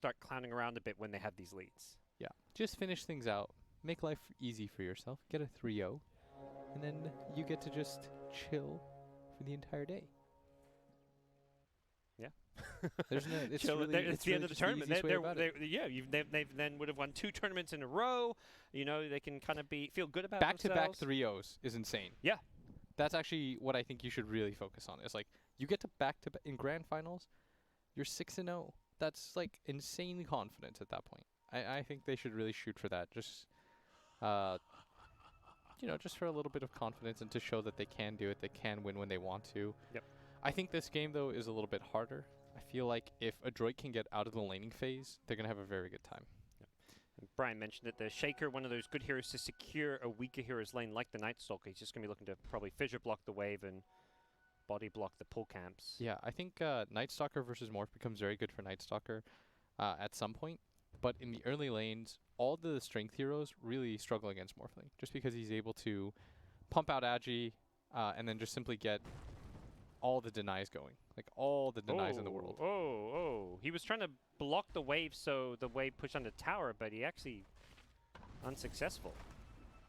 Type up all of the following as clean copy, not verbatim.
start clowning around a bit when they have these leads. Yeah, just finish things out. Make life easy for yourself. Get a 3-0. And then you get to just chill for the entire day. Yeah. There's no, it's Chill, really, it's the really end of the just the easiest way about it. Yeah, they then would have won 2 tournaments in a row. You know, they can kind of feel good about themselves. Back-to-back 3-0s is insane. Yeah. That's actually what I think you should really focus on. It's like you get to back-to-back in grand finals, you're 6-0. That's like insanely confident at that point. I think they should really shoot for that. Just you know, just for a little bit of confidence and to show that they can do it. They can win when they want to. Yep. I think this game, though, is a little bit harder. I feel like if Adroit can get out of the laning phase, they're going to have a very good time. Yep. And Brian mentioned it. The Shaker, one of those good heroes to secure a weaker hero's lane like the Night Stalker. He's just going to be looking to probably fissure block the wave and body block the pull camps. Yeah, I think Night Stalker versus Morph becomes very good for Night Stalker at some point. But in the early lanes, all the strength heroes really struggle against Morphling, just because he's able to pump out Agi and then just simply get all the denies going. Like, all the denies in the world. He was trying to block the wave so the wave pushed on the tower, but he actually unsuccessful.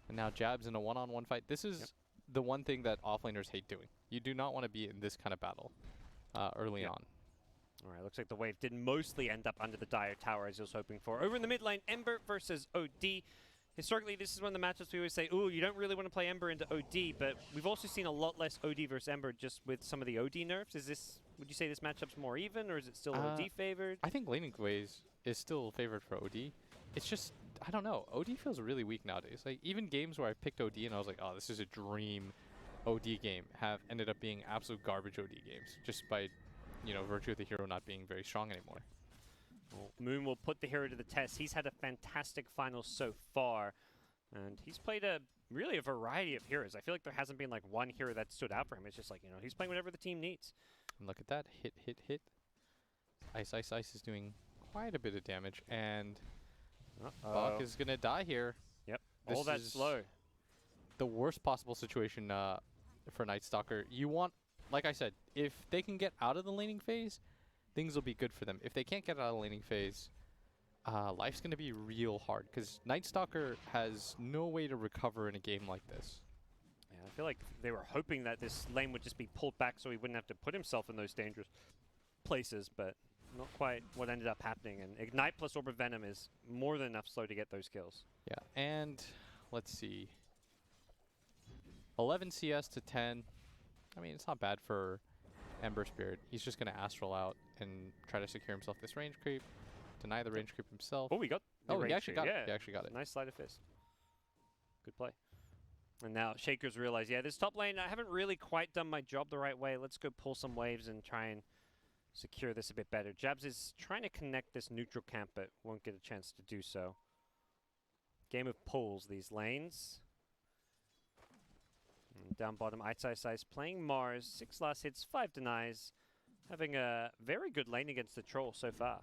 And now Jab's in a one-on-one fight. This is the one thing that offlaners hate doing. You do not want to be in this kind of battle early on. All right, looks like the wave did mostly end up under the Dire Tower as he was hoping for. Over in the mid lane, Ember versus OD. Historically, this is one of the matchups we always say, ooh, you don't really want to play Ember into OD, but we've also seen a lot less OD versus Ember just with some of the OD nerfs. Is this, would you say this matchup's more even, or is it still OD favored? I think laning ways is still favored for OD. It's just, I don't know, OD feels really weak nowadays. Like, even games where I picked OD and I was like, oh, this is a dream OD game, have ended up being absolute garbage OD games, just by, you know, virtue of the hero not being very strong anymore. Well, Moon will put the hero to the test. He's had a fantastic final so far, and he's played really a variety of heroes. I feel like there hasn't been like one hero that stood out for him. It's just like, you know, he's playing whatever the team needs. And look at that, hit. Ice is doing quite a bit of damage, and Buck is gonna die here. Yep, this all that slow. The worst possible situation for Night Stalker. You want, like I said, if they can get out of the laning phase, things will be good for them. If they can't get out of the laning phase, life's going to be real hard, because Night Stalker has no way to recover in a game like this. Yeah, I feel like they were hoping that this lane would just be pulled back so he wouldn't have to put himself in those dangerous places, but not quite what ended up happening. And Ignite plus Orb of Venom is more than enough slow to get those kills. Yeah, and let's see. 11 CS to 10. I mean, it's not bad for Ember Spirit. He's just going to Astral out and try to secure himself this range creep. Deny the range creep himself. Oh, he got the he range actually got creep. it. He actually got it. Nice sleight of fist. Good play. And now Shakers realize, yeah, this top lane, I haven't really quite done my job the right way. Let's go pull some waves and try and secure this a bit better. Jabs is trying to connect this neutral camp, but won't get a chance to do so. Game of pulls, these lanes. And down bottom, Ice playing Mars. 6 last hits, 5 denies. Having a very good lane against the Troll so far.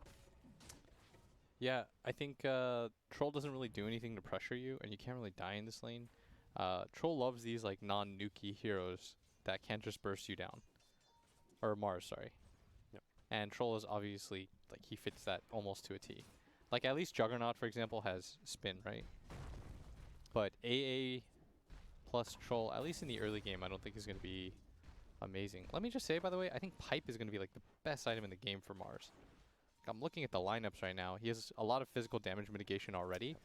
Yeah, I think Troll doesn't really do anything to pressure you, and you can't really die in this lane. Troll loves these like non-nuky heroes that can't just burst you down. Or Mars, sorry. Yep. And Troll is obviously, like, he fits that almost to a T. Like, at least Juggernaut, for example, has spin, right? But AA plus Troll, at least in the early game, I don't think is going to be amazing. Let me just say, by the way, I think Pipe is going to be like the best item in the game for Mars. I'm looking at the lineups right now. He has a lot of physical damage mitigation already.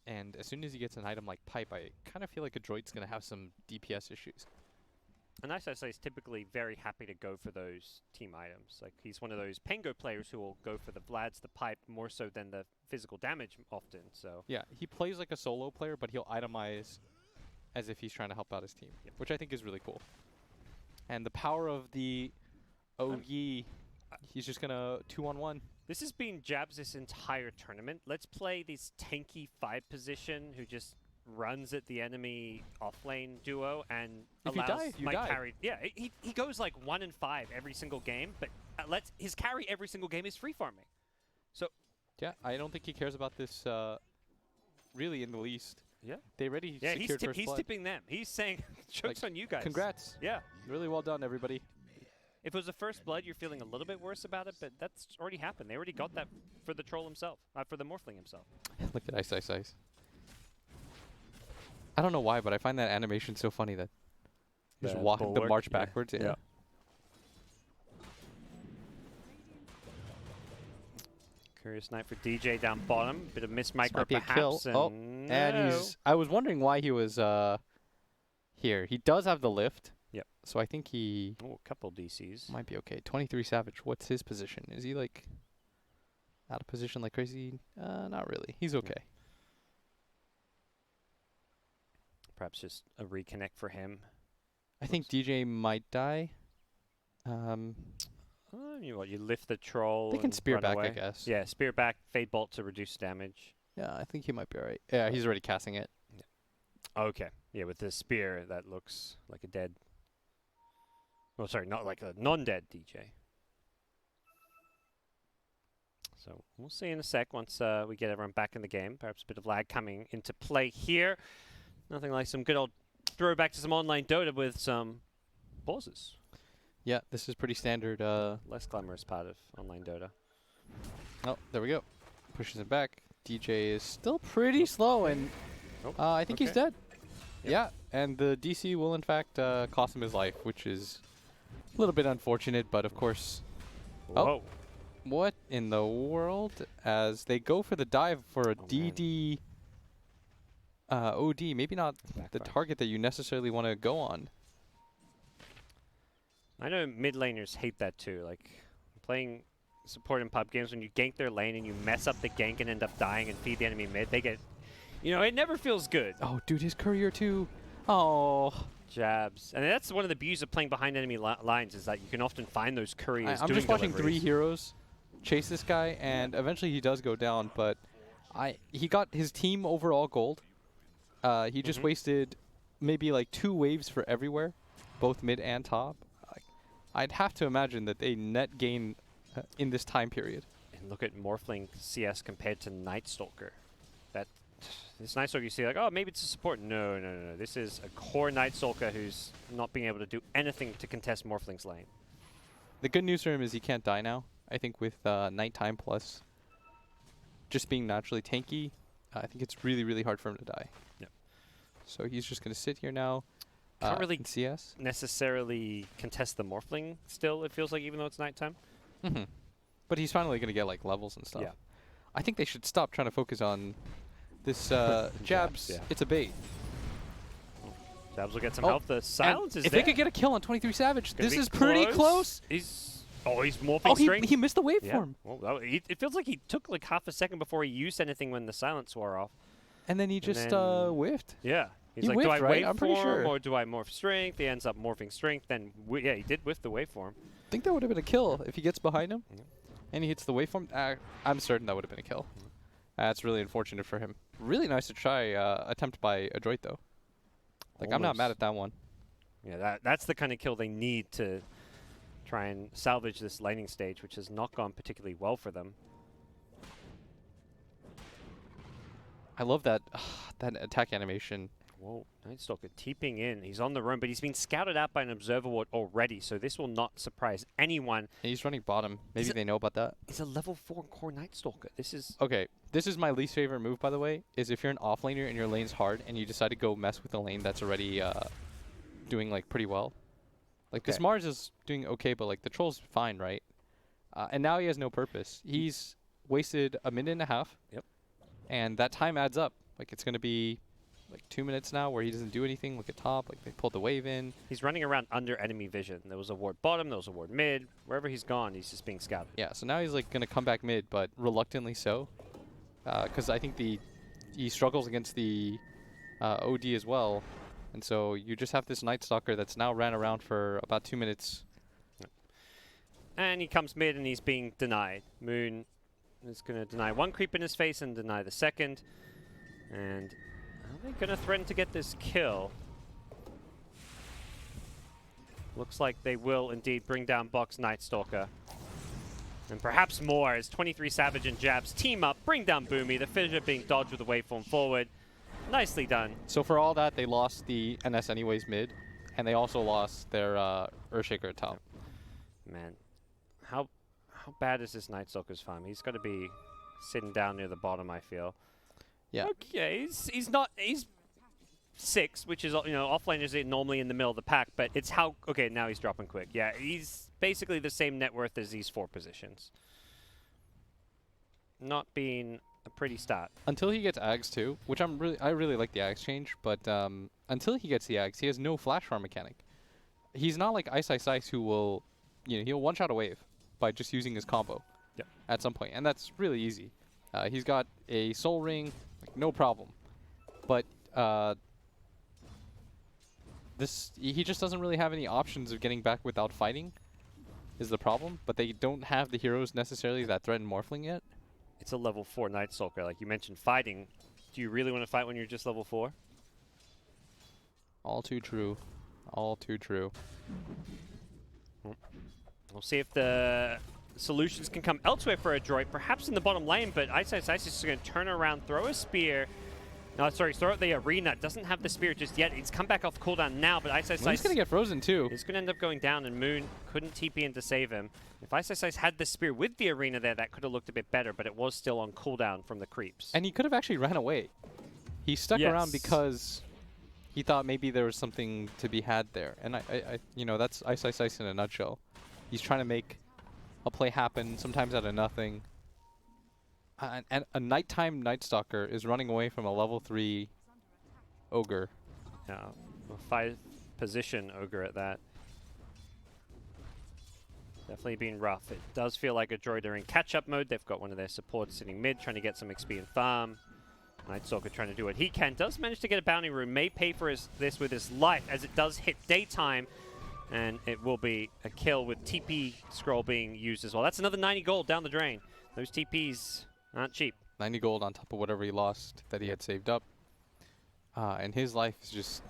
And as soon as he gets an item like Pipe, I kind of feel like Adroit's going to have some DPS issues. And Ice is typically very happy to go for those team items. Like, he's one of those Pengo players who will go for the Vlads, the Pipe, more so than the physical damage often. So yeah, he plays like a solo player, but he'll itemize as if he's trying to help out his team, which I think is really cool. And the power of the OE, he's just going to 2-on-1. This has been Jabs this entire tournament. Let's play this tanky 5 position who just runs at the enemy offlane duo and if allows you my die. carry. Yeah, he goes like 1 in 5 every single game, but his carry every single game is free farming. So yeah, I don't think he cares about this really in the least. Yeah, they already secured first blood. He's tipping them. He's saying, "Joke's on you guys." Congrats. Yeah, really well done, everybody. If it was the first blood, you're feeling a little bit worse about it, but that's already happened. They already got that for the troll himself, for the morphling himself. Look at Ice Ice Ice. I don't know why, but I find that animation so funny that just walk the march backwards. Yeah. Curious Knight for DJ down bottom. Bit of missed micro Might be a kill. perhaps. And and he's. I was wondering why he was here. He does have the lift. Yep. So I think he a couple DCs. might be okay. 23 Savage. What's his position? Is he like out of position like crazy? Not really. He's okay. Perhaps just a reconnect for him. I think DJ might die. You know what? You lift the troll. They can and spear run back, away. I guess. Yeah, spear back, fade bolt to reduce damage. Yeah, I think he might be alright. Yeah, he's already casting it. Yeah. Okay. Yeah, with the spear, that looks like a dead. Oh, sorry, not like a non-dead DJ. So we'll see in a sec once we get everyone back in the game. Perhaps a bit of lag coming into play here. Nothing like some good old throwback to some online Dota with some pauses. Yeah, this is pretty standard. Less glamorous part of online Dota. Oh, there we go. Pushes it back. DJ is still pretty slow, and I think he's dead. Yep. Yeah, and the DC will in fact cost him his life, which is a little bit unfortunate, but of course. Whoa. Oh, what in the world? As they go for the dive for a DD OD, maybe not the target that you necessarily want to go on. I know mid laners hate that too. Like playing support in pub games, when you gank their lane and you mess up the gank and end up dying and feed the enemy mid, they get, you know, it never feels good. Oh, dude, his courier too. Oh. Jabs. And that's one of the beauties of playing behind enemy lines, is that you can often find those couriers. I'm doing just watching deliveries. 3 heroes chase this guy, and eventually he does go down, but he got his team overall gold. He just wasted maybe like 2 waves for everywhere, both mid and top. I'd have to imagine that they net gain in this time period. And look at Morphling CS compared to Night Stalker. This Night Stalker, you see like, oh, maybe it's a support. No. This is a core Night Stalker who's not being able to do anything to contest Morphling's lane. The good news for him is he can't die now. I think with nighttime plus just being naturally tanky, I think it's really, really hard for him to die. Yep. So he's just going to sit here now. Can't really CS necessarily contest the Morphling still, it feels like, even though it's nighttime. But he's finally going to get like levels and stuff. Yeah. I think they should stop trying to focus on this jabs. Yeah. It's a bait. Jabs will get some help. The silence is if there. they could get a kill on 23 Savage, this is close. pretty close. He's morphing strength. He missed the waveform. Yeah. Well, it feels like he took like half a second before he used anything when the silence wore off. And then he just whiffed. Yeah. He's he like, whiffed, do I right? waveform I'm pretty sure. or do I morph strength? He ends up morphing strength. Then, yeah, he did whiff the waveform. I think that would have been a kill if he gets behind him and he hits the waveform. I'm certain that would have been a kill. That's really unfortunate for him. Really nice to try attempt by Adroit, though. Like, I'm not mad at that one. Yeah, that's the kind of kill they need to try and salvage this laning stage, which has not gone particularly well for them. I love that that attack animation. Whoa, Night Stalker teeping in. He's on the roam, but he's been scouted out by an observer ward already, so this will not surprise anyone. And he's running bottom. Maybe they know about that. He's a level 4 core Night Stalker. This is... Okay, this is my least favorite move, by the way, is if you're an offlaner and your lane's hard and you decide to go mess with a lane that's already doing, like, pretty well. Like, this Mars is doing okay, but, like, the Troll's fine, right? And now he has no purpose. He's wasted a minute and a half. Yep. And that time adds up. Like, it's going to be... like 2 minutes now where he doesn't do anything. Look at top, like they pulled the wave in. He's running around under enemy vision. There was a ward bottom, there was a ward mid. Wherever he's gone, he's just being scouted. Yeah, so now he's like going to come back mid, but reluctantly so. Because I think he struggles against the OD as well. And so you just have this Night Stalker that's now ran around for about 2 minutes. And he comes mid and he's being denied. Moon is going to deny one creep in his face and deny the second. And... are they going to threaten to get this kill? Looks like they will indeed bring down Box Night Stalker. And perhaps more as 23 Savage and Jabs team up, bring down Boomy. The fissure being dodged with the waveform forward. Nicely done. So for all that, they lost the NS anyways mid, and they also lost their Earthshaker at top. Man, how bad is this Night Stalker's farm? He's got to be sitting down near the bottom, I feel. Yeah. Okay, he's 6, which is, you know, offlane is normally in the middle of the pack, but it's how, okay, now he's dropping quick. Yeah, he's basically the same net worth as these 4 positions. Not being a pretty stat. Until he gets Ags too, which I really like the Ags change, but until he gets the Ags, he has no flash farm mechanic. He's not like Ice Ice Ice who will, you know, he'll one-shot a wave by just using his combo at some point, and that's really easy. He's got a Soul Ring, like, no problem. But he just doesn't really have any options of getting back without fighting, is the problem. But they don't have the heroes necessarily that threaten Morphling yet. It's a level 4 Night Stalker. Like you mentioned, fighting. Do you really want to fight when you're just level 4? All too true. All too true. We'll see if the solutions can come elsewhere for Adroit, perhaps in the bottom lane, but Ice Ice Ice is just going to turn around, throw a spear. No, sorry, throw out the arena. Doesn't have the spear just yet. It's come back off cooldown now, but Ice Ice Ice... He's going to get frozen too. He's going to end up going down, and Moon couldn't TP in to save him. If Ice Ice Ice had the spear with the arena there, that could have looked a bit better, but it was still on cooldown from the creeps. And he could have actually ran away. He stuck around because he thought maybe there was something to be had there. And I you know, that's Ice Ice Ice in a nutshell. He's trying to make a play happen, sometimes out of nothing. And a nighttime Night Stalker is running away from a level 3 Ogre. Yeah, a 5-position Ogre at that. Definitely been rough. It does feel like Adroit are in catch-up mode. They've got one of their supports sitting mid, trying to get some XP and farm. Night Stalker trying to do what he can. Does manage to get a bounty room. May pay for this with his life, as it does hit daytime. And it will be a kill with TP scroll being used as well. That's another 90 gold down the drain. Those TPs aren't cheap. 90 gold on top of whatever he lost that he had saved up. And his life is just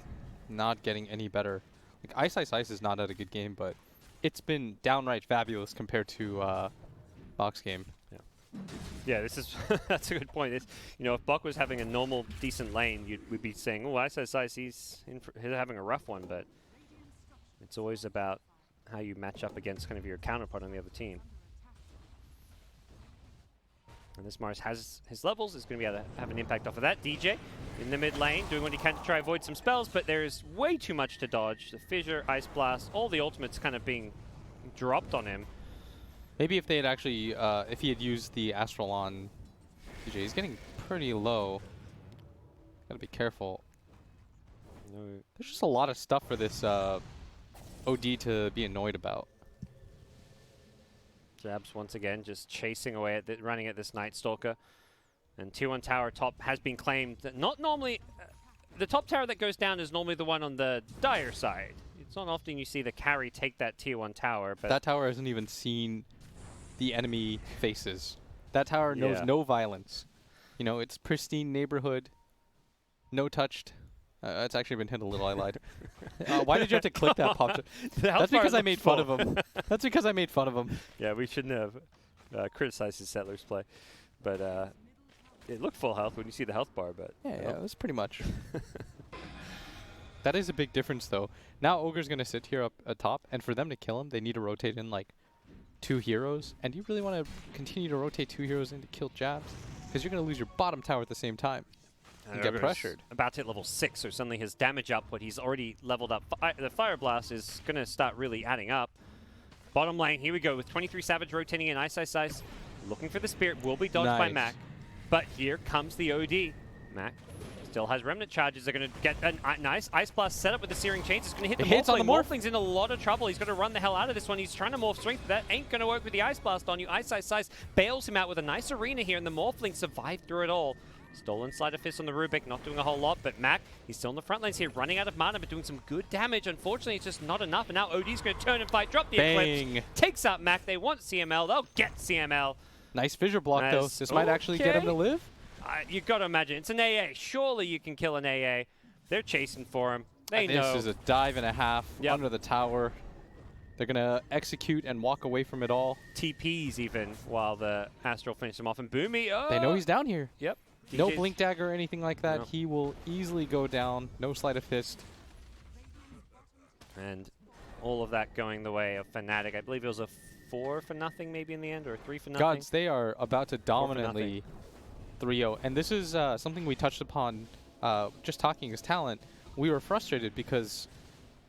not getting any better. Like Ice Ice Ice is not at a good game, but it's been downright fabulous compared to Box game. Yeah, this is that's a good point. It's, you know, if Buck was having a normal, decent lane, we'd be saying, "Oh, Ice Ice Ice, he's having a rough one." But it's always about how you match up against kind of your counterpart on the other team. And this Mars has his levels, is going to be able to have an impact off of that. DJ in the mid lane, doing what he can to try avoid some spells, but there is way too much to dodge. The Fissure, Ice Blast, all the ultimates kind of being dropped on him. Maybe if they had actually, if he had used the Astral on DJ, he's getting pretty low. Gotta be careful. No. There's just a lot of stuff for this OD to be annoyed about. Jabs once again just chasing away at running at this Night Stalker. And 2-1 tower top has been claimed. Not normally, the top tower that goes down is normally the one on the dire side. It's not often you see the carry take that tier 1 tower. But that tower hasn't even seen the enemy faces. That tower knows no violence. You know, it's pristine neighborhood, no touched. It's actually been hit a little, I lied. Why did you have to click that pop? That's because I made fun of him. That's because I made fun of him. Yeah, we shouldn't have criticized his Settlers play. But it looked full health when you see the health bar, but... Yeah, it was pretty much. That is a big difference, though. Now Ogre's going to sit here up atop, and for them to kill him, they need to rotate in, like, 2 heroes. And do you really want to continue to rotate 2 heroes in to kill Jabs? Because you're going to lose your bottom tower at the same time. And get pressured. About to hit level 6, so suddenly his damage output, he's already leveled up. The Fire Blast is going to start really adding up. Bottom lane, here we go, with 23 Savage rotating in. Ice Ice Ice looking for the Spirit, will be dodged by Mac. But here comes the OD. Mac still has Remnant charges. They're going to get a nice Ice Blast set up with the Searing Chains. It's going to hit the Morphling. Morphling's in a lot of trouble. He's got to run the hell out of this one. He's trying to morph strength. That ain't going to work with the Ice Blast on you. Ice Ice Ice bails him out with a nice arena here, and the Morphling survived through it all. Stolen Sleight of Fist on the Rubik, not doing a whole lot, but Mac, he's still in the front lanes here, running out of mana, but doing some good damage. Unfortunately, it's just not enough, and now OD's going to turn and fight, drop the Eclipse, takes out Mac. They want CML, they'll get CML. Nice Fissure block, though. This might actually get him to live. You got to imagine, it's an AA. Surely you can kill an AA. They're chasing for him. They know. This is a dive and a half under the tower. They're going to execute and walk away from it all. TPs even, while the Astral finishes him off, and Boomy, they know he's down here. Yep. No Blink Dagger or anything like that. No. He will easily go down. No Sleight of Fist. And all of that going the way of Fnatic. I believe it was a 4-0 maybe in the end, or 3-0. Gods, they are about to dominantly 3-0. And this is something we touched upon just talking as talent. We were frustrated because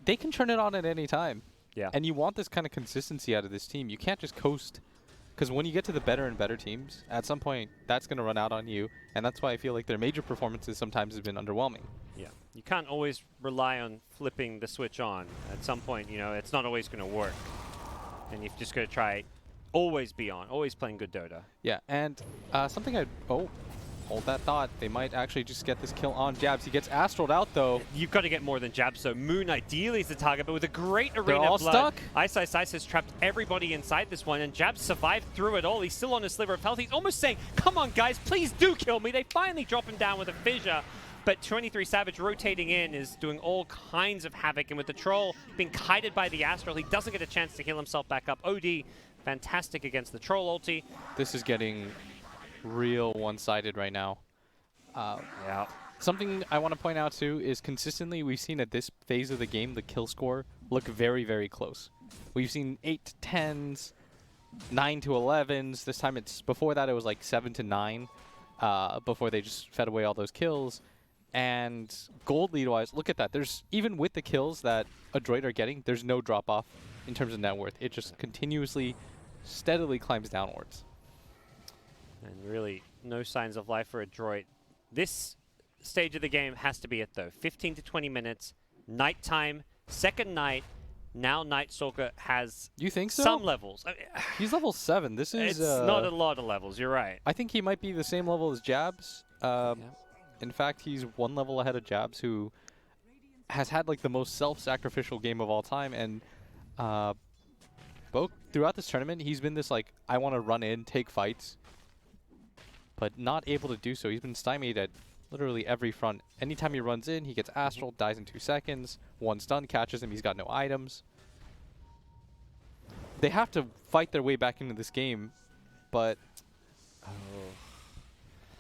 they can turn it on at any time. Yeah. And you want this kind of consistency out of this team. You can't just coast. Because when you get to the better and better teams, at some point, that's going to run out on you. And that's why I feel like their major performances sometimes have been underwhelming. Yeah. You can't always rely on flipping the switch on. At some point, you know, it's not always going to work. And you've just got to try always be on, always playing good Dota. Yeah, and something hold that thought. They might actually just get this kill on Jabs. He gets astraled out, though. You've got to get more than Jabs, so Moon ideally is the target, but with a great arena They're all blood, stuck. Ice has trapped everybody inside this one, and Jabs survived through it all. He's still on a sliver of health. He's almost saying, come on, guys, please do kill me. They finally drop him down with a fissure. But 23 Savage rotating in is doing all kinds of havoc, and with the Troll being kited by the Astral, he doesn't get a chance to heal himself back up. OD, fantastic against the Troll ulti. This is getting real one-sided right now. Yeah. Something I want to point out, too, is consistently we've seen at this phase of the game the kill score look very, very close. We've seen 8 to 10s, 9 to 11s. This time before that it was like 7 to 9 before they just fed away all those kills. And gold lead-wise, look at that. There's even with the kills that Adroit are getting, there's no drop-off in terms of net worth. It just continuously, steadily climbs downwards. And really, no signs of life for Adroit. This stage of the game has to be it, though. 15 to 20 minutes, nighttime, second night. Now Night Stalker has You think so? some levels. I mean, He's level 7. This is... it's not a lot of levels, you're right. I think he might be the same level as Jabs. In fact, he's one level ahead of Jabs, who has had like the most self-sacrificial game of all time. And both throughout this tournament, he's been this like, I want to run in, take fights, but not able to do so. He's been stymied at literally every front. Anytime he runs in, he gets astral, dies in 2 seconds. One stun catches him, he's got no items. They have to fight their way back into this game, but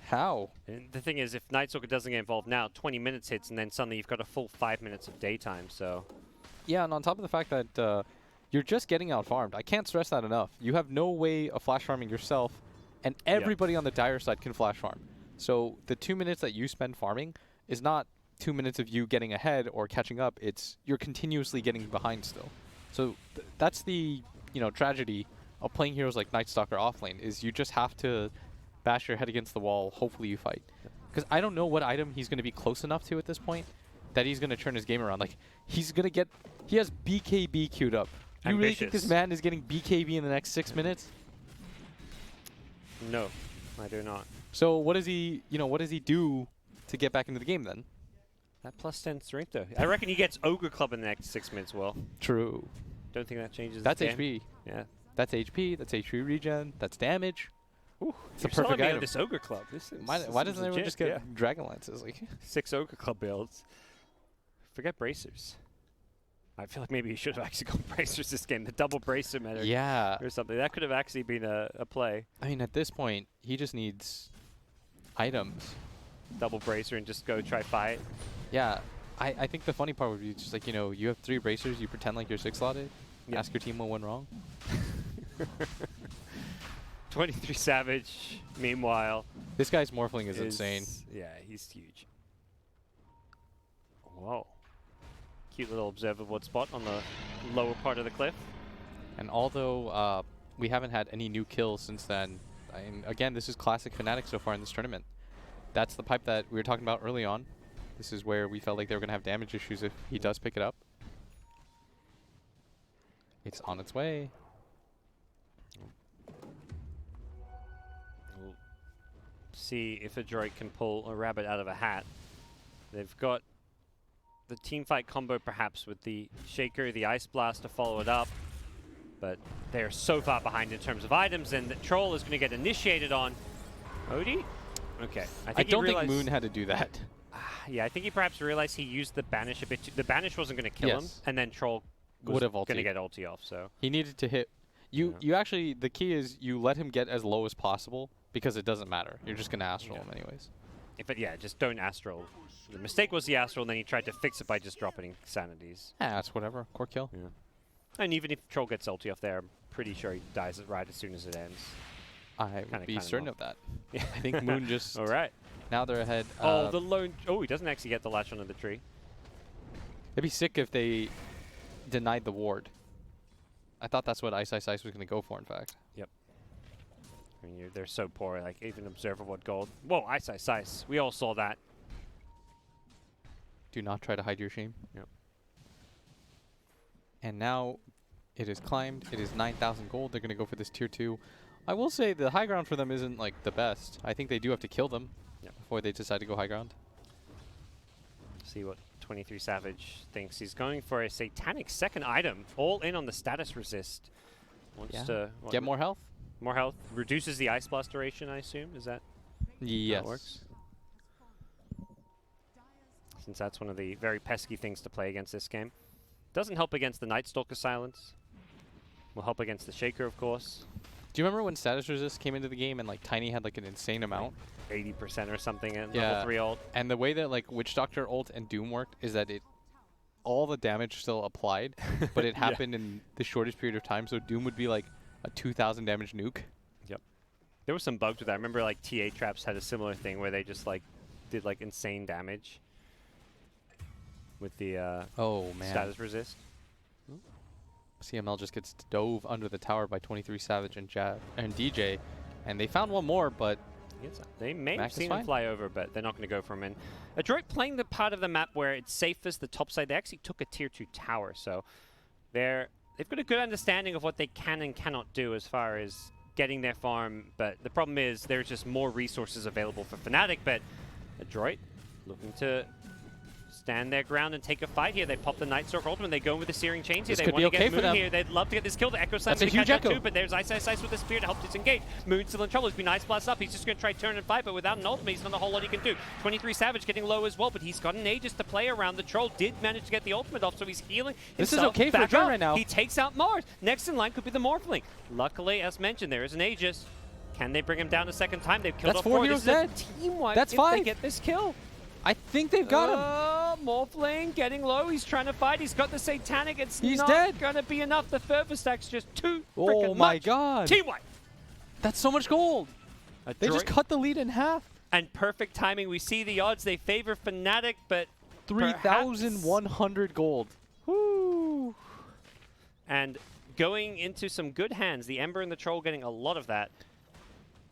how? And the thing is, if Night Stalker doesn't get involved now, 20 minutes hits, and then suddenly you've got a full 5 minutes of daytime, so... Yeah, and on top of the fact that you're just getting out-farmed. I can't stress that enough. You have no way of flash farming yourself, and everybody on the Dire side can flash farm. So the 2 minutes that you spend farming is not 2 minutes of you getting ahead or catching up. It's you're continuously getting behind still. So that's the tragedy of playing heroes like Night Stalker offlane, is you just have to bash your head against the wall. Hopefully you fight. Because I don't know what item he's going to be close enough to at this point that he's going to turn his game around. Like, he's going to get... He has BKB queued up. You really think this man is getting BKB in the next 6 minutes? No, I do not. So what does he, what does he do to get back into the game then? That plus 10 strength, though. I reckon he gets Ogre Club in the next 6 minutes, Will. True. Don't think that changes That's the game. HP. Yeah. That's HP. That's HP regen. That's damage. Ooh, it's a you're selling perfect me on item. this Ogre Club. This is, Why this doesn't is everyone legit, just get Dragon Lances? Like 6 Ogre Club builds. Forget bracers. I feel like maybe you should have actually gone bracers this game. The double bracer meta or something. That could have actually been a play. I mean, at this point, he just needs items. Double bracer and just go try fight. Yeah. I think the funny part would be just like, you have 3 bracers, you pretend like you're 6-slotted, ask your team what went wrong. 23 Savage, meanwhile. This guy's morphling is insane. Yeah, he's huge. Whoa. Cute little observable spot on the lower part of the cliff. And although we haven't had any new kills since then, again, this is classic Fnatic so far in this tournament. That's the pipe that we were talking about early on. This is where we felt like they were going to have damage issues if he does pick it up. It's on its way. We'll see if Adroit can pull a rabbit out of a hat. They've got the team fight combo perhaps with the Shaker, the Ice Blast to follow it up. But they're so far behind in terms of items, and the Troll is going to get initiated on. Odie? Okay. I don't think Moon had to do that. Yeah, I think he perhaps realized he used the Banish a bit too. The Banish wasn't going to kill him, and then Troll was going to get ulti off, so. He needed to hit. You actually, the key is you let him get as low as possible, because it doesn't matter. You're just going to Astral him anyways. Just don't Astral. The mistake was the Astral, and then he tried to fix it by just dropping Sanities. Yeah, that's whatever. Core kill. Yeah. And even if Troll gets ulti off there, I'm pretty sure he dies right as soon as it ends. I would be certain of that. Yeah. I think Moon just... All right. Now they're ahead. Oh, the lone... Oh, he doesn't actually get the latch onto the tree. It'd be sick if they denied the ward. I thought that's what Ice was going to go for, in fact. Yep. I mean, they're so poor, like, even Observer would gold. Whoa, Ice. We all saw that. Do not try to hide your shame. Yep. And now it is climbed. It is 9,000 gold. They're going to go for this tier 2. I will say the high ground for them isn't, like, the best. I think they do have to kill them before they decide to go high ground. See what 23 Savage thinks. He's going for a Satanic second item. All in on the status resist. Wants to get more health. More health. Reduces the Ice Blast duration, I assume. Is that yes. how it works? Since that's one of the very pesky things to play against this game. Doesn't help against the Night Stalker Silence. Will help against the Shaker, of course. Do you remember when status resist came into the game and like Tiny had like an insane amount? 80% or something at level 3 ult. And the way that like Witch Doctor ult and Doom worked is that all the damage still applied, but it happened in the shortest period of time. So Doom would be like a 2,000 damage nuke. Yep. There was some bugs with that. I remember like TA Traps had a similar thing where they just like did like insane damage with the status resist. CML just gets dove under the tower by 23 Savage and DJ, and they found one more, but they may have seen him fly over, but they're not going to go for him. And Adroit playing the part of the map where it's safest, the top side. They actually took a tier 2 tower, so they've got a good understanding of what they can and cannot do as far as getting their farm. But the problem is there's just more resources available for Fnatic. But Adroit looking to stand their ground and take a fight here. They pop the Night Stalker ultimate. They go in with the Searing Chains here. They want to get Moon here. They'd love to get this kill. The Echo Slam going to catch up too, but there's Ice with the Spear to help disengage. Moon's still in trouble. He's been Ice Blast up. He's just going to try turn and fight, but without an ultimate, he's not a whole lot he can do. 23 Savage getting low as well, but he's got an Aegis to play around. The Troll did manage to get the ultimate off, so he's healing This himself. is okay for Adroit right now. He takes out Mars. Next in line could be the Morphling. Luckily, as mentioned, there is an Aegis. Can they bring him down a second time? They've killed off 4 heroes dead. Team wipe. That's 5. They get this kill. I think they've got him. Morphling getting low. He's trying to fight. He's got the Satanic. He's not going to be enough. The fervor stack's just too freaking much. Oh my god. Team wipe. That's so much gold. They just cut the lead in half. And perfect timing. We see the odds. They favor Fnatic, but 3,100 gold. Woo. And going into some good hands. The Ember and the Troll getting a lot of that.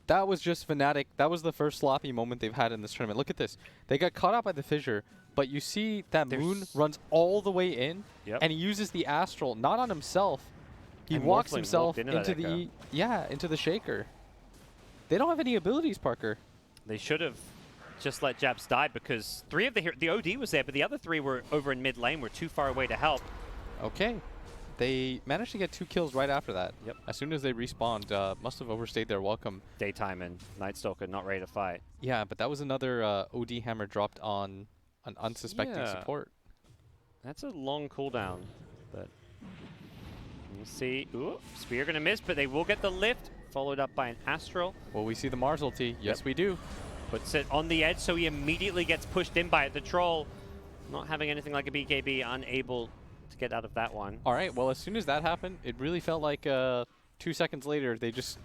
That was just Fnatic. That was the first sloppy moment they've had in this tournament. Look at this. They got caught out by the fissure, but you see that Moon runs all the way in, and he uses the Astral, not on himself. He walks himself into the Shaker. They don't have any abilities, Parker. They should have just let Jabs die because 3 of the OD was there, but the other 3 were over in mid lane, were too far away to help. Okay. They managed to get 2 kills right after that. Yep. As soon as they respawned, must have overstayed their welcome. Daytime and Night Stalker not ready to fight. Yeah, but that was another OD hammer dropped on an unsuspecting support. That's a long cooldown, but let's see. Ooh, Spear gonna miss, but they will get the lift, followed up by an Astral. Well, we see the Mars ulti. Yes, we do. Puts it on the edge, so he immediately gets pushed in by it. The Troll, not having anything like a BKB, unable to get out of that one. All right, well, as soon as that happened, it really felt like 2 seconds later, they just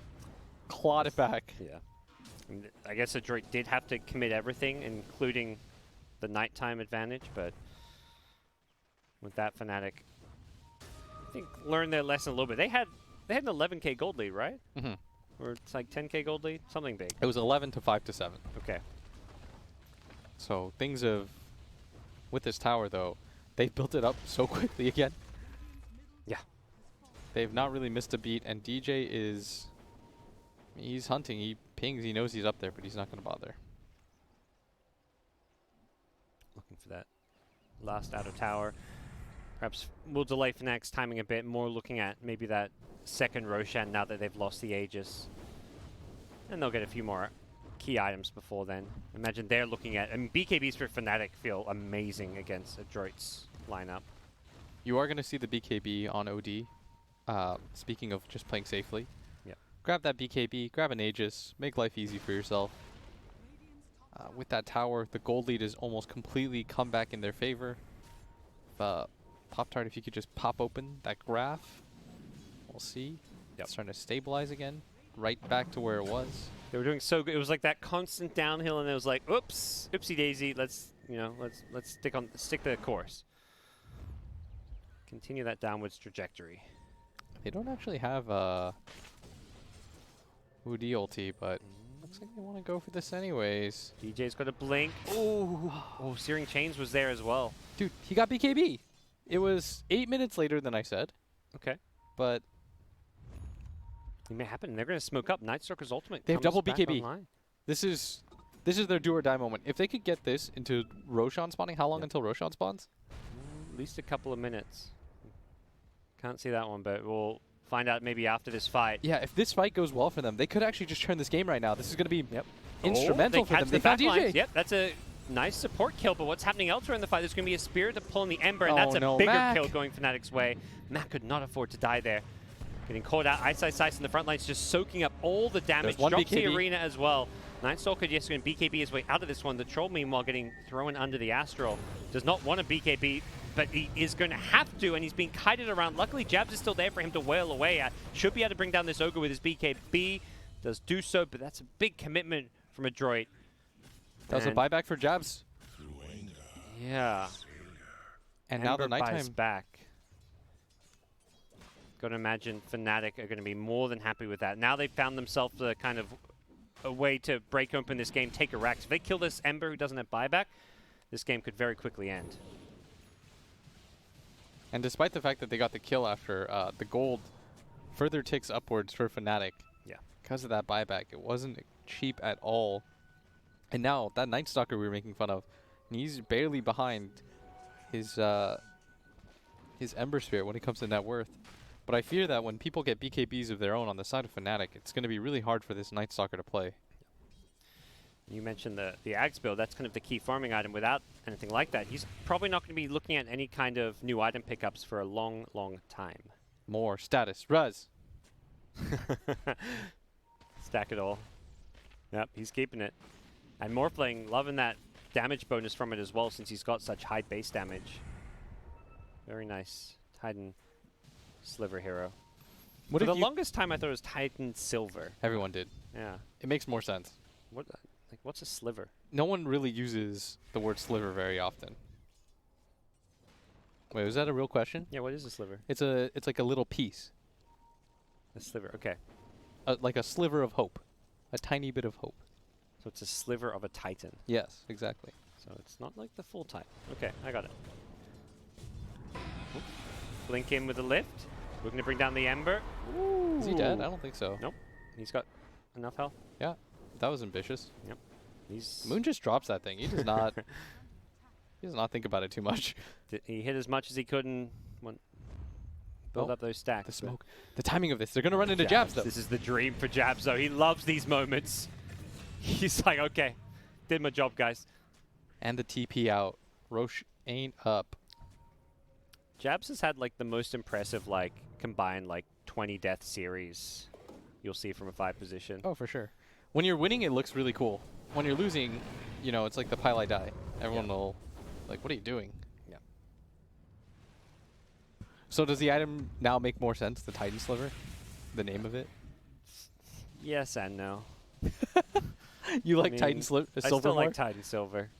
clawed it back. Yeah. And I guess Adroit did have to commit everything, including the nighttime advantage, but with that, Fnatic, I think, learned their lesson a little bit. They had an 11k gold lead, right? Mm-hmm. Or it's like 10k gold lead? Something big. It was 11 to 5 to 7. Okay. So things have, with this tower, though, they've built it up so quickly again. Yeah. They've not really missed a beat, and DJ is... He's hunting. He pings. He knows he's up there, but he's not going to bother. Looking for that last outer tower. Perhaps we'll delay Fnatic's timing a bit, more looking at maybe that second Roshan now that they've lost the Aegis. And they'll get a few more key items before then. Imagine they're looking at... I mean, BKBs for Fnatic feel amazing against Adroit's lineup. You are going to see the BKB on OD. Speaking of just playing safely. Yeah. Grab that BKB, grab an Aegis, make life easy for yourself. With that tower, the gold lead is almost completely come back in their favor. Pop-Tart, if you could just pop open that graph. We'll see. Yep. It's starting to stabilize again. Right back to where it was. They were doing so good. It was like that constant downhill, and it was like, oops, oopsie daisy. Let's stick to the course. Continue that downwards trajectory. They don't actually have a Woody ulti, but looks like they want to go for this anyways. DJ's got a blink. Ooh. Oh, Searing Chains was there as well. Dude, he got BKB. It was 8 minutes later than I said. Okay. But it may happen. They're going to smoke up. Nightstalker's ultimate. They have double BKB. Online. This is their do or die moment. If they could get this into Roshan spawning, how long until Roshan spawns? At least a couple of minutes. Can't see that one, but we'll find out maybe after this fight. Yeah, if this fight goes well for them, they could actually just turn this game right now. This is going to be instrumental for them. They found DJ. Yep, that's a nice support kill, but what's happening elsewhere in the fight? There's going to be a Spirit to pull in the Ember, and that's a bigger kill going Fnatic's way. Mac could not afford to die there. Getting caught out. Ice in the front lines, just soaking up all the damage. Drops BKB. The arena as well. Nightstalker just going to BKB his way out of this one. The Troll, meanwhile, getting thrown under the Astral. Does not want to BKB, but he is going to have to, and he's being kited around. Luckily, Jabs is still there for him to wail away at. Should be able to bring down this Ogre with his BKB. Does do so, but that's a big commitment from Adroit. That was a buyback for Jabs. Yeah. And now the nighttime buys back. Got to imagine Fnatic are going to be more than happy with that. Now they've found themselves a kind of a way to break open this game, take a rack. If they kill this Ember who doesn't have buyback, this game could very quickly end. And despite the fact that they got the kill after the gold further ticks upwards for Fnatic. Yeah. Because of that buyback. It wasn't cheap at all. And now that Nightstalker we were making fun of, and he's barely behind his Ember Spirit when it comes to net worth. But I fear that when people get BKBs of their own on the side of Fnatic, it's going to be really hard for this Nightstalker to play. You mentioned the Ags build. That's kind of the key farming item. Without anything like that, he's probably not going to be looking at any kind of new item pickups for a long, long time. More status. Ruz. Stack it all. Yep, he's keeping it. And Morphling, loving that damage bonus from it as well, since he's got such high base damage. Very nice. Titan Sliver hero. For the longest time, I thought it was Titan Silver. Everyone did. Yeah. It makes more sense. What's a sliver? No one really uses the word sliver very often. Wait, was that a real question? Yeah, what is a sliver? It's like a little piece. A sliver, okay. Like a sliver of hope. A tiny bit of hope. So it's a sliver of a Titan. Yes, exactly. So it's not like the full Titan. Okay, I got it. Oop. Blink in with the lift. Looking to bring down the Ember. Ooh. Is he dead? I don't think so. Nope. He's got enough health. Yeah, that was ambitious. Yep. Moon just drops that thing. He does not. He does not think about it too much. He hit as much as he could and build up those stacks. The smoke. The timing of this. They're going to run into Jabs, though. This is the dream for Jabs, though. He loves these moments. He's like, okay, did my job, guys. And the TP out. Roche ain't up. Jabs has had like the most impressive combined 20 death series you'll see from a 5 position. Oh, for sure. When you're winning, it looks really cool. When you're losing, it's like the pile I die. Everyone will what are you doing? Yeah. So does the item now make more sense, the Titan Sliver? The name of it? Yes and no. You like Titan Silver I still more? like Titan Silver.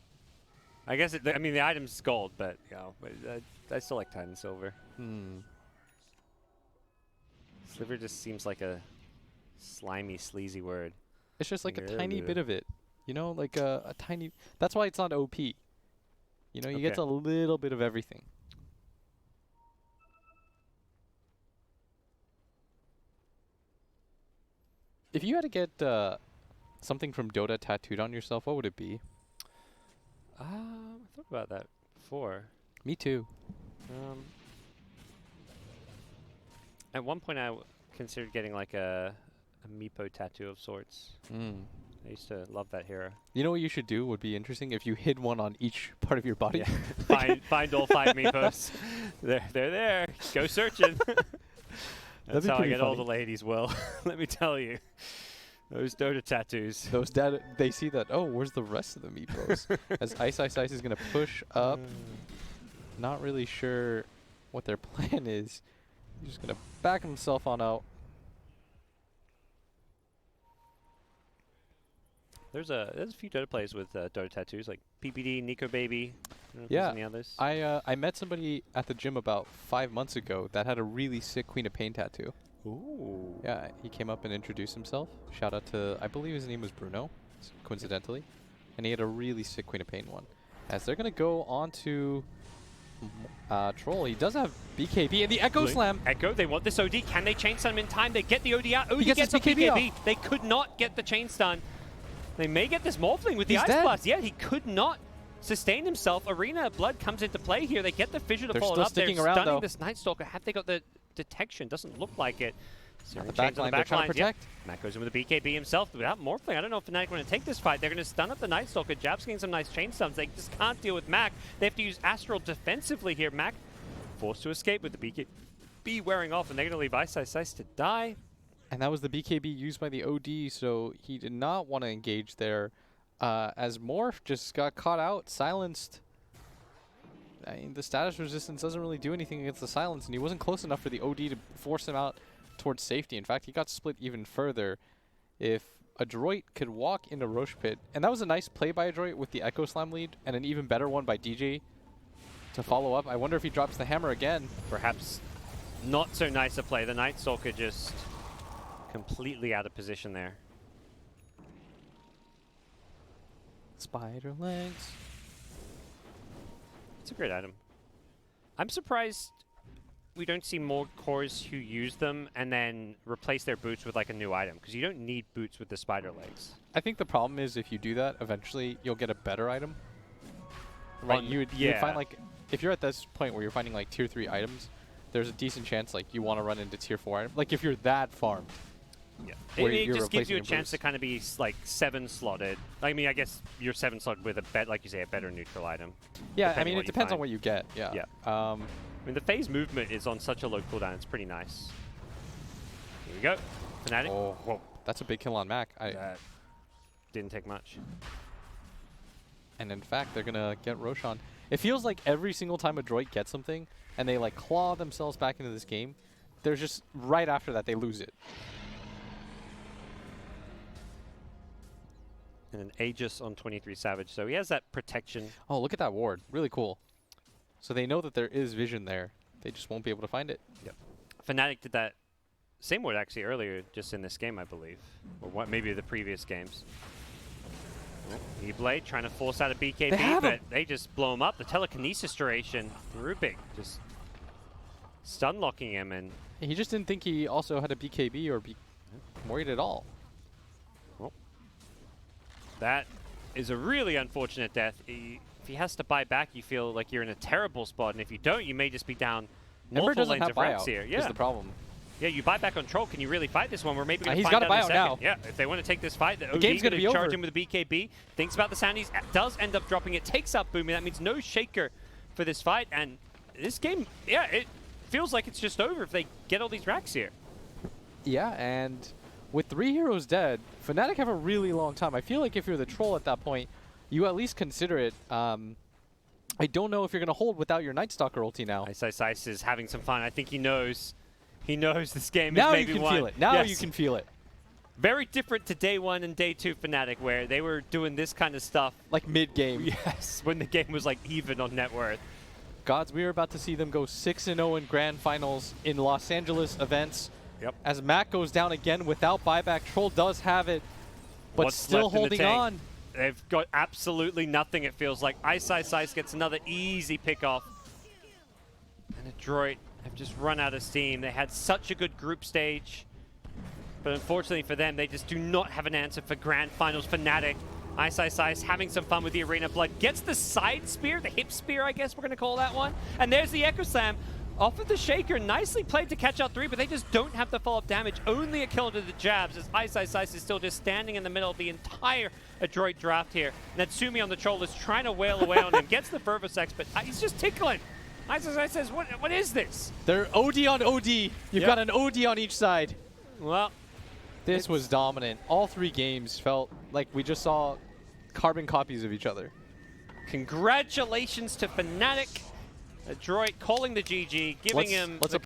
I guess the item's gold, but I still like Titan Silver. Sliver just seems like a slimy, sleazy word. It's just like a tiny bit of it. Like a tiny... That's why it's not OP. You get a little bit of everything. If you had to get something from Dota tattooed on yourself, what would it be? I thought about that before. Me too. At one point, I considered getting like a Meepo tattoo of sorts. I used to love that hero. You know what you should do would be interesting if you hid one on each part of your body. Yeah. find all 5 Meepos. They're there. Go searching. That's how I get all the ladies, Will. Let me tell you. Those Dota tattoos. Those they see that, oh, where's the rest of the Meepos? As Ice is going to push up. Not really sure what their plan is. He's just going to back himself on out. There's a few Dota players with Dota tattoos, like PPD, Nico Baby. I don't know if Yeah, there's any others. I met somebody at the gym about 5 months ago that had a really sick Queen of Pain tattoo. Ooh. Yeah, he came up and introduced himself. Shout out to, I believe his name was Bruno, coincidentally. And he had a really sick Queen of Pain one. As they're going to go on to Troll. He does have BKB and the Echo Slam. Echo, they want this OD. Can they chain stun him in time? They get the OD out. OD He gets gets his off BKB BKB. They could not get the chain stun. They may get this Morphling with the He's Ice dead. Blast. Yeah, he could not sustain himself. Arena Blood comes into play here. They get the Fissure to They're follow still up. sticking They're around, stunning though. this Night Stalker. Have they got the detection? Doesn't look like it. On the Chains back on line, the they're back trying to lines, yep. protect. Matt goes in with the BKB himself. Without Morphling, I don't know if Fnatic want to take this fight. They're going to stun up the Night Stalker. Jab's getting some nice chain stuns. They just can't deal with Mac. They have to use Astral defensively here. Mac forced to escape with the BKB wearing off, and they're going to leave Ice to die. And that was the BKB used by the OD, so he did not want to engage there. As Morph just got caught out, silenced. I mean, the status resistance doesn't really do anything against the silence, and he wasn't close enough for the OD to force him out towards safety. In fact, he got split even further. If Adroit could walk into Roche Pit, and that was a nice play by Adroit with the Echo Slam lead, and an even better one by DJ to follow up. I wonder if he drops the hammer again. Perhaps not so nice a play. The Night Stalker just completely out of position there. Spider legs. It's a great item. I'm surprised we don't see more cores who use them and then replace their boots with like a new item, because you don't need boots with the spider legs. I think the problem is if you do that, eventually you'll get a better item. Right? You would find, like, if you're at this point where you're finding like tier 3 items, there's a decent chance like you want to run into tier 4 items. Like if you're that farmed. Yeah. Where It you're just gives you a replacing chance to boots. kind of be like 7 slotted. I mean, I guess you're 7 slotted with a like you say, a better neutral item. Yeah, I depending mean, what it you depends on find. what you get. Yeah. Yeah. I mean, the phase movement is on such a low cooldown. It's pretty nice. Here we go. Fnatic. Oh, Whoa. that's a big kill on Mac. That didn't take much. And in fact, they're going to get Roshan. It feels like every single time Adroit gets something and they like claw themselves back into this game, there's just right after that they lose it. And an Aegis on 23 Savage. So he has that protection. Oh, look at that ward. Really cool. So they know that there is vision there. They just won't be able to find it. Yep. Fnatic did that same ward actually earlier, just in this game, I believe. Or what, maybe the previous games. Oh, E-Blade trying to force out a BKB, but they just blow him up. The telekinesis duration. Rubik just stun locking him, and He just didn't think he also had a BKB or be worried at all. well, that is a really unfortunate death. If he has to buy back, you feel like you're in a terrible spot, and if you don't, you may just be down Ember multiple doesn't lanes have of racks buyout, here. is Yeah. the problem. Yeah, you buy back on Troll. Can you really fight this one? We're maybe going to He's find got a out in a buyout second. now. Yeah, if they want to take this fight, the game's going to be charge over. him with the BKB. Thinks about the Soundies, does end up dropping it, takes out Boomy. That means no Shaker for this fight. And this game, yeah, it feels like it's just over if they get all these racks here. Yeah, and with 3 heroes dead, Fnatic have a really long time. I feel like if you're the Troll at that point, you at least consider it. I don't know if you're going to hold without your Night Stalker ulti now. Ice is having some fun. I think he knows. He knows this game Now is maybe you can won. feel it. Now Yes. you can feel it. Very different to day 1 and day 2 Fnatic, where they were doing this kind of stuff. Like mid-game. Yes, when the game was like even on net worth. Gods, we are about to see them go 6-0 in Grand Finals in Los Angeles events. Yep. As Mac goes down again without buyback, Troll does have it, but What's still left in the holding tank? on. They've got absolutely nothing, it feels like. Ice gets another easy pick off. And Adroit have just run out of steam. They had such a good group stage. But unfortunately for them, they just do not have an answer for Grand Finals. Fnatic. Ice having some fun with the Arena Blood. Gets the side spear, the hip spear, I guess we're going to call that one. And there's the Echo Slam. Off of the Shaker, nicely played to catch out 3, but they just don't have the follow-up damage. Only a kill to the jabs as Ice is still just standing in the middle of the entire Adroit draft here. Natsumi on the Troll is trying to wail away on him. Gets the Fervor Sex, but he's just tickling. Ice says, what is this? They're OD on OD. You've got an OD on each side. Well, This was dominant. All 3 games felt like we just saw carbon copies of each other. congratulations to Fnatic. Adroit calling the GG, giving him let's the